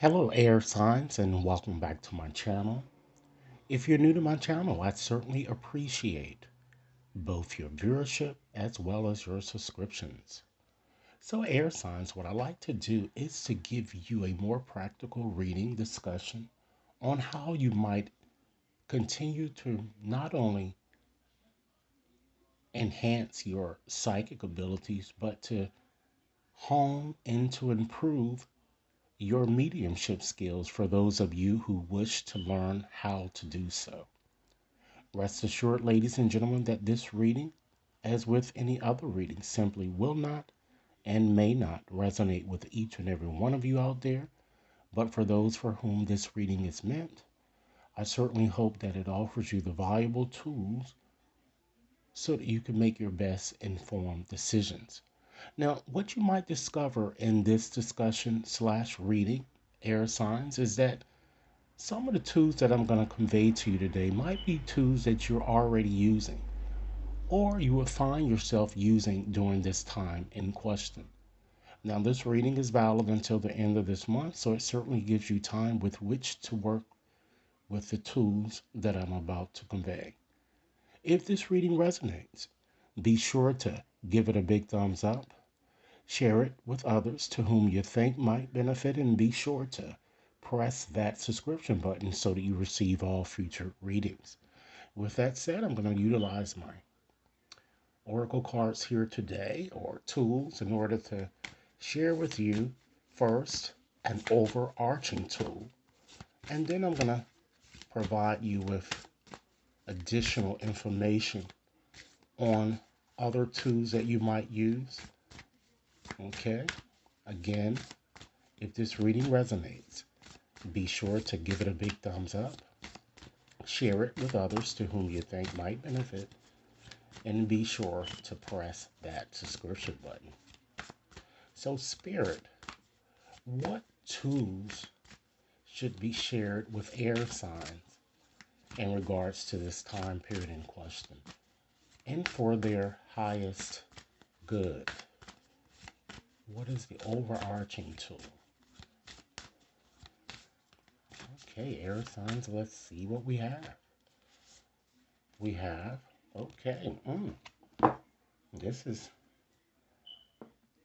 Hello, air signs, and welcome back to my channel. If you're new to my channel, I'd certainly appreciate both your viewership as well as your subscriptions. So, air signs, what I like to do is to give you a more practical reading discussion on how you might continue to not only enhance your psychic abilities, but to hone and to improve your mediumship skills for those of you who wish to learn how to do so. Rest assured, ladies and gentlemen, that this reading, as with any other reading, simply will not and may not resonate with each and every one of you out there. But for those for whom this reading is meant, I certainly hope that it offers you the valuable tools so that you can make your best informed decisions. Now, what you might discover in this discussion slash reading, air signs, is that some of the tools that I'm going to convey to you today might be tools that you're already using or you will find yourself using during this time in question. Now, this reading is valid until the end of this month, so it certainly gives you time with which to work with the tools that I'm about to convey. If this reading resonates, be sure to give it a big thumbs up, share it with others to whom you think might benefit, and be sure to press that subscription button so that you receive all future readings. With that said, I'm going to utilize my oracle cards here today, or tools, in order to share with you first an overarching tool, and then I'm going to provide you with additional information on other tools that you might use. Okay, again, if this reading resonates, be sure to give it a big thumbs up, share it with others to whom you think might benefit, and be sure to press that subscription button. So, Spirit, what tools should be shared with air signs in regards to this time period in question and for their highest good? What is the overarching tool? Okay, air signs, let's see what we have. We have, okay, this is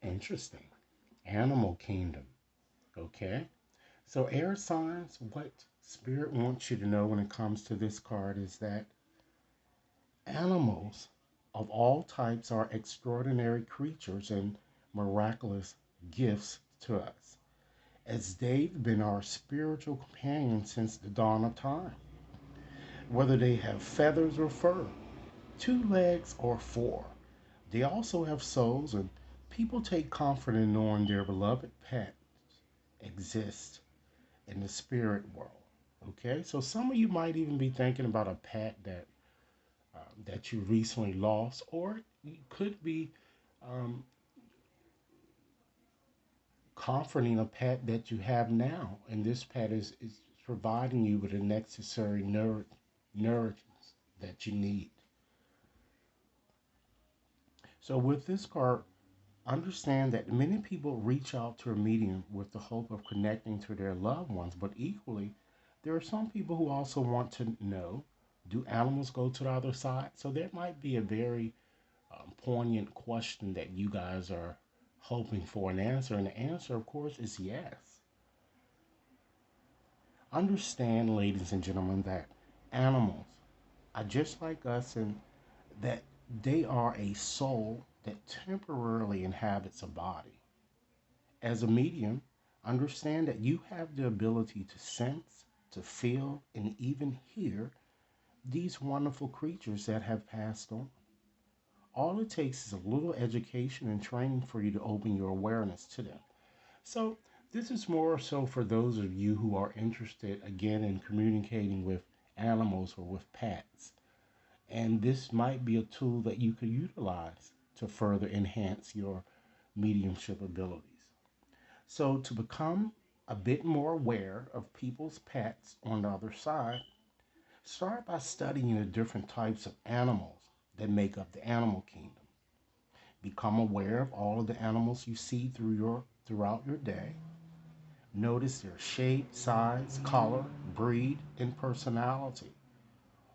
interesting. Animal kingdom, okay? So, air signs, what Spirit wants you to know when it comes to this card is that animals of all types are extraordinary creatures and miraculous gifts to us, as they've been our spiritual companions since the dawn of time. Whether they have feathers or fur, two legs or four, they also have souls, and people take comfort in knowing their beloved pets exist in the spirit world. Okay, so some of you might even be thinking about a pet that you recently lost, or you could be um, comforting a pet that you have now, and this pet is providing you with the necessary nourishment that you need. So, with this card, understand that many people reach out to a medium with the hope of connecting to their loved ones, but equally, there are some people who also want to know, do animals go to the other side? So, that might be a very poignant question that you guys are hoping for an answer. And the answer, of course, is yes. Understand, ladies and gentlemen, that animals are just like us and that they are a soul that temporarily inhabits a body. As a medium, understand that you have the ability to sense, to feel, and even hear these wonderful creatures that have passed on. All it takes is a little education and training for you to open your awareness to them. So, this is more so for those of you who are interested, again, in communicating with animals or with pets. And this might be a tool that you could utilize to further enhance your mediumship abilities. So, to become a bit more aware of people's pets on the other side, start by studying the different types of animals that make up the animal kingdom. Become aware of all of the animals you see throughout your day. Notice their shape, size, color, breed, and personality.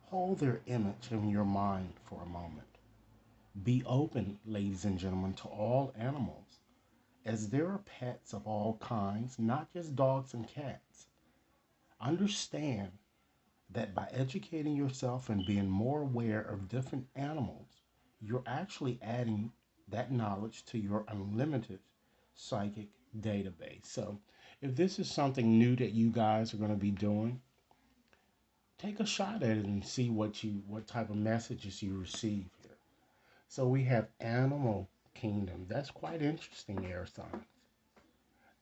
Hold their image in your mind for a moment. Be open, ladies and gentlemen, to all animals, as there are pets of all kinds, not just dogs and cats. Understand that by educating yourself and being more aware of different animals, you're actually adding that knowledge to your unlimited psychic database. So, if this is something new that you guys are going to be doing, take a shot at it and see what type of messages you receive here. So we have animal kingdom. That's quite interesting, air signs.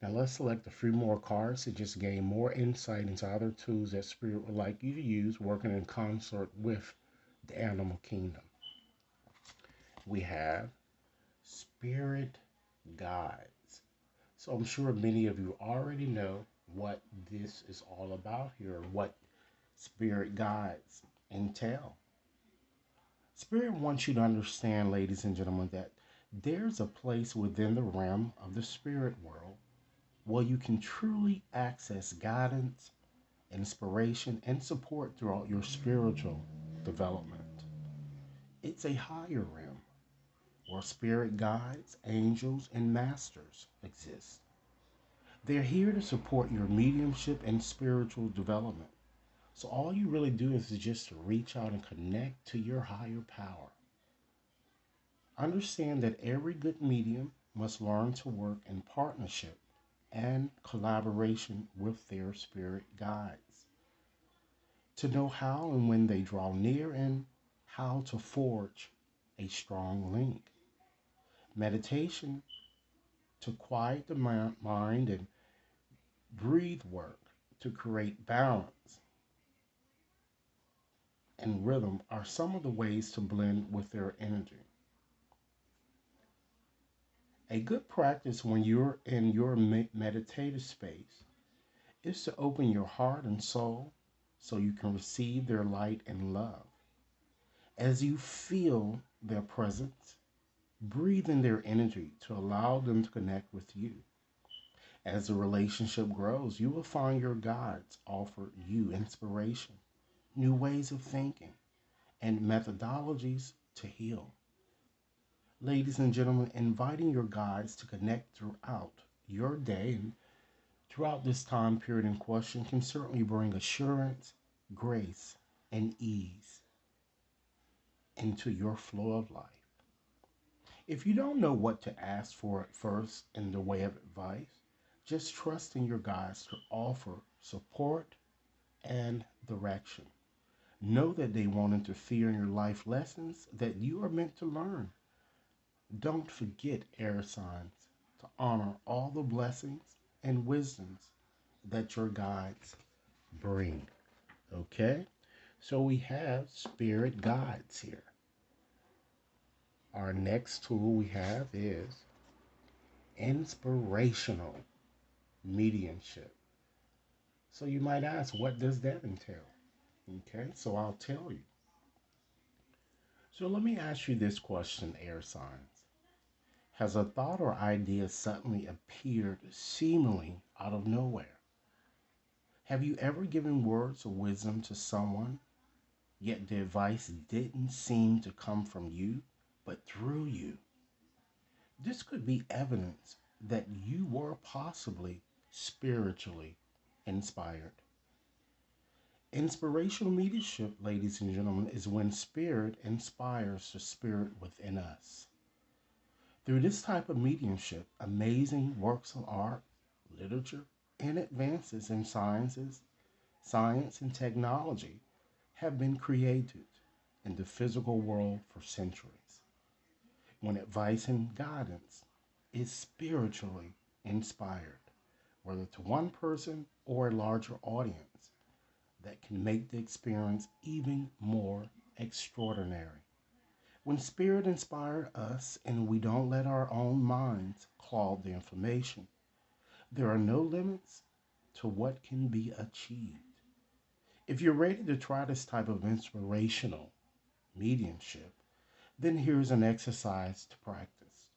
Now let's select a few more cards to just gain more insight into other tools that Spirit would like you to use working in consort with the animal kingdom. We have Spirit Guides. So I'm sure many of you already know what this is all about here, what Spirit Guides entail. Spirit wants you to understand, ladies and gentlemen, that there's a place within the realm of the spirit world where you can truly access guidance, inspiration, and support throughout your spiritual development. It's a higher realm where spirit guides, angels, and masters exist. They're here to support your mediumship and spiritual development. So all you really do is just to reach out and connect to your higher power. Understand that every good medium must learn to work in partnership and collaboration with their spirit guides to know how and when they draw near and how to forge a strong link. Meditation to quiet the mind and breathe work to create balance and rhythm are some of the ways to blend with their energy. A good practice when you're in your meditative space is to open your heart and soul so you can receive their light and love. As you feel their presence, breathe in their energy to allow them to connect with you. As the relationship grows, you will find your guides offer you inspiration, new ways of thinking, and methodologies to heal. Ladies and gentlemen, inviting your guides to connect throughout your day and throughout this time period in question can certainly bring assurance, grace, and ease into your flow of life. If you don't know what to ask for at first in the way of advice, just trust in your guides to offer support and direction. Know that they won't interfere in your life lessons that you are meant to learn. Don't forget, air signs, to honor all the blessings and wisdoms that your guides bring. Okay? So we have spirit guides here. Our next tool we have is inspirational mediumship. So you might ask, what does that entail? Okay, so I'll tell you. So let me ask you this question, air signs. Has a thought or idea suddenly appeared seemingly out of nowhere? Have you ever given words of wisdom to someone, yet the advice didn't seem to come from you, but through you? This could be evidence that you were possibly spiritually inspired. Inspirational mediumship, ladies and gentlemen, is when spirit inspires the spirit within us. Through this type of mediumship, amazing works of art, literature, and advances in science and technology have been created in the physical world for centuries. When advice and guidance is spiritually inspired, whether to one person or a larger audience, that can make the experience even more extraordinary. When Spirit inspires us and we don't let our own minds clog the information, there are no limits to what can be achieved. If you're ready to try this type of inspirational mediumship, then here's an exercise to practice.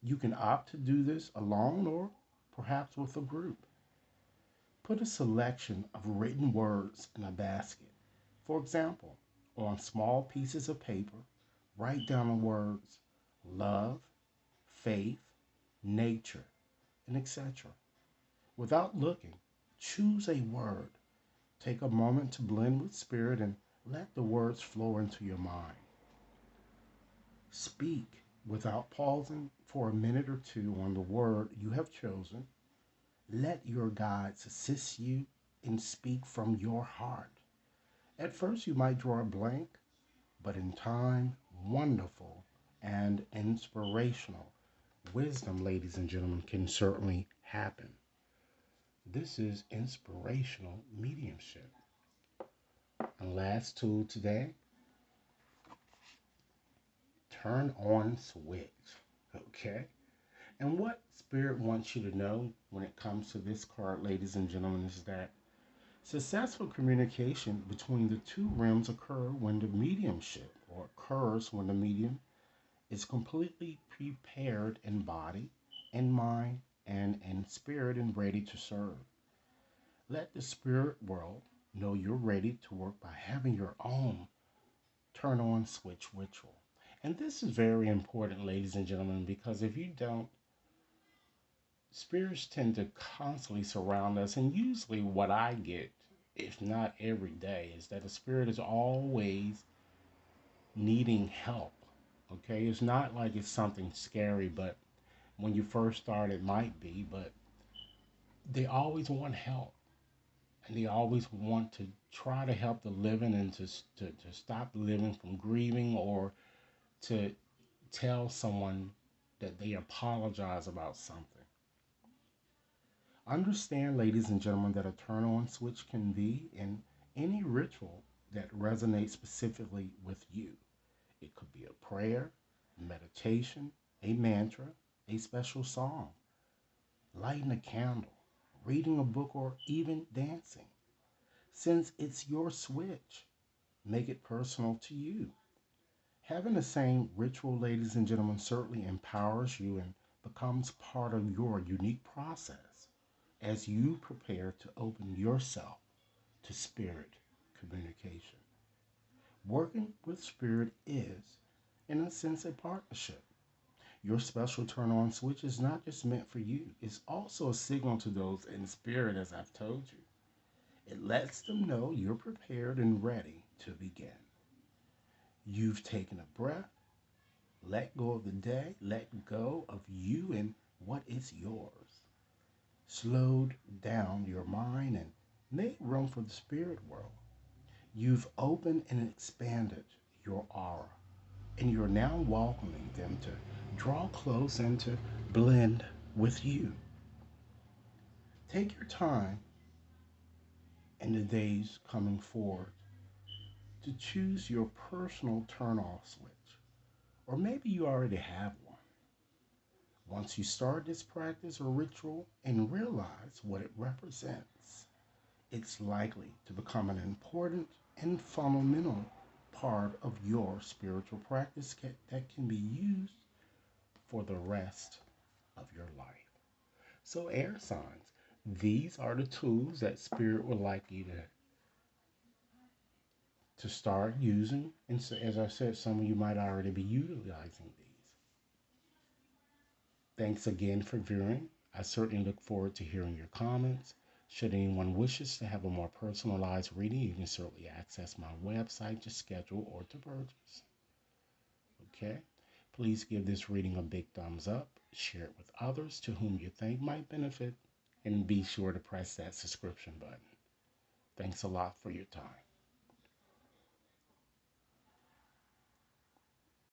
You can opt to do this alone or perhaps with a group. Put a selection of written words in a basket. For example, on small pieces of paper, write down the words love, faith, nature, and etc. Without looking, choose a word. Take a moment to blend with spirit and let the words flow into your mind. Speak without pausing for a minute or two on the word you have chosen. Let your guides assist you and speak from your heart. At first, you might draw a blank, but in time, wonderful and inspirational wisdom, ladies and gentlemen, can certainly happen. This is inspirational mediumship. And last tool today, turn on switch. Okay? And what Spirit wants you to know when it comes to this card, ladies and gentlemen, is that successful communication between the two realms occurs when the medium is completely prepared in body, in mind, and in spirit and ready to serve. Let the spirit world know you're ready to work by having your own turn on switch ritual. And this is very important, ladies and gentlemen, because if you don't, spirits tend to constantly surround us. And usually, what I get, if not every day, is that a spirit is always needing help. Okay, it's not like it's something scary, but when you first start, it might be, but they always want help. And they always want to try to help the living and to stop the living from grieving, or to tell someone that they apologize about something. Understand, ladies and gentlemen, that a turn on switch can be in any ritual that resonates specifically with you. It could be a prayer, meditation, a mantra, a special song, lighting a candle, reading a book, or even dancing. Since it's your switch, make it personal to you. Having the same ritual, ladies and gentlemen, certainly empowers you and becomes part of your unique process as you prepare to open yourself to spirit communication. Working with spirit is, in a sense, a partnership. Your special turn on switch is not just meant for you, it's also a signal to those in spirit, as I've told you. It lets them know you're prepared and ready to begin. You've taken a breath, let go of the day, let go of you and what is yours. Slowed down your mind and made room for the spirit world. You've opened and expanded your aura, and you're now welcoming them to draw close and to blend with you. Take your time in the days coming forward to choose your personal turn off switch, or maybe you already have one. Once you start this practice or ritual and realize what it represents, it's likely to become an important and fundamental part of your spiritual practice that can be used for the rest of your life. So, air signs, these are the tools that Spirit would like you to start using. And so, as I said, some of you might already be utilizing these. Thanks again for viewing. I certainly look forward to hearing your comments. Should anyone wishes to have a more personalized reading, you can certainly access my website to schedule or to purchase. Okay? Please give this reading a big thumbs up, share it with others to whom you think might benefit, and be sure to press that subscription button. Thanks a lot for your time.